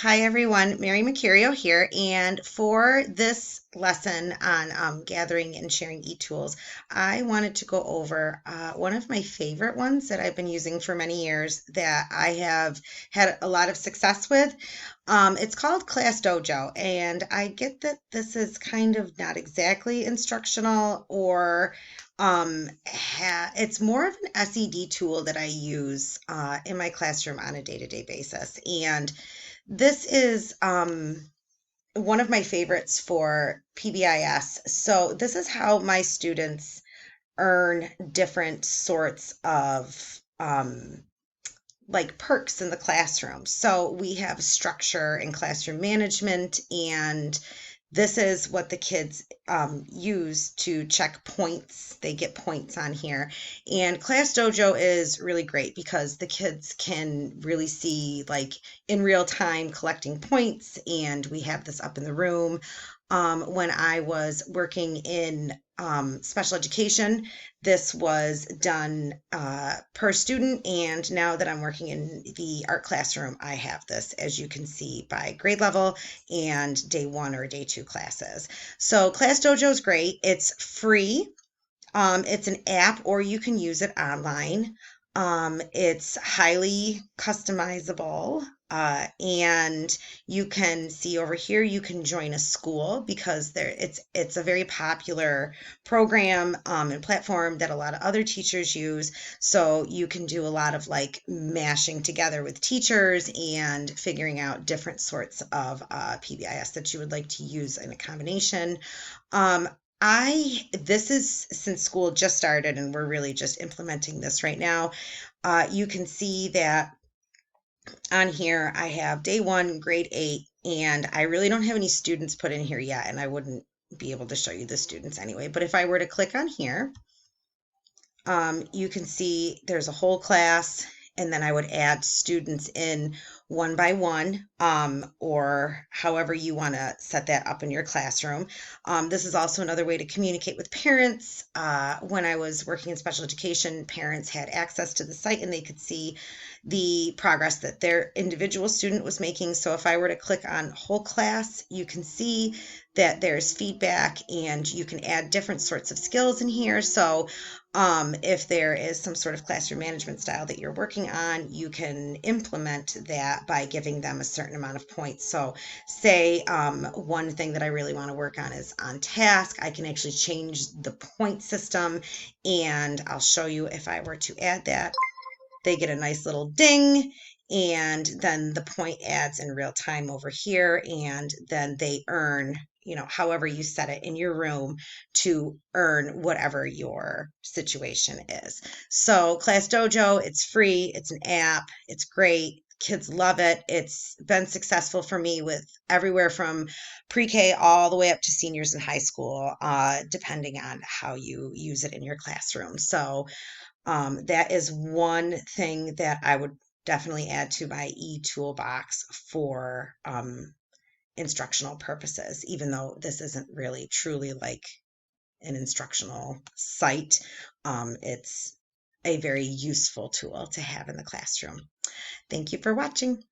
Hi everyone, Mary Mercurio here, and for this lesson on gathering and sharing e-tools, I wanted to go over one of my favorite ones that I've been using for many years that I have had a lot of success with. It's called Class Dojo, and I get that this is kind of not exactly instructional or it's more of an SED tool that I use in my classroom on a day-to-day basis. And this is one of my favorites for PBIS. So this is how my students earn different sorts of like perks in the classroom. So we have structure and classroom management, and this is what the kids use to check points. They get points on here. And Class Dojo is really great because the kids can really see, like, in real time collecting points. And we have this up in the room. When I was working in special education, this was done per student. And now that I'm working in the art classroom, I have this, as you can see, by grade level and day one or day two classes. So Class Dojo is great. It's free. It's an app, or you can use it online. It's highly customizable. And you can see over here, you can join a school because it's a very popular program and platform that a lot of other teachers use. So you can do a lot of like mashing together with teachers and figuring out different sorts of PBIS that you would like to use in a combination. Um, this is since school just started and we're really just implementing this right now. You can see that on here I have day one, grade 8, and I really don't have any students put in here yet, and I wouldn't be able to show you the students anyway. But if I were to click on here, you can see there's a whole class, and then I would add students in one by one, or however you want to set that up in your classroom. This is also another way to communicate with parents. When I was working in special education, parents had access to the site and they could see the progress that their individual student was making. So if I were to click on whole class, you can see that there's feedback and you can add different sorts of skills in here. So if there is some sort of classroom management style that you're working on, you can implement that by giving them a certain amount of points. So, say one thing that I really want to work on is on task. I can actually change the point system, and I'll show you if I were to add that. They get a nice little ding, and then the point adds in real time over here, and then they earn, however you set it in your room to earn whatever your situation is. So Class Dojo, it's free, it's an app, it's great. Kids love it. It's been successful for me with everywhere from pre-K all the way up to seniors in high school, depending on how you use it in your classroom. So that is one thing that I would definitely add to my e-toolbox for instructional purposes, even though this isn't really truly like an instructional site. It's a very useful tool to have in the classroom. Thank you for watching.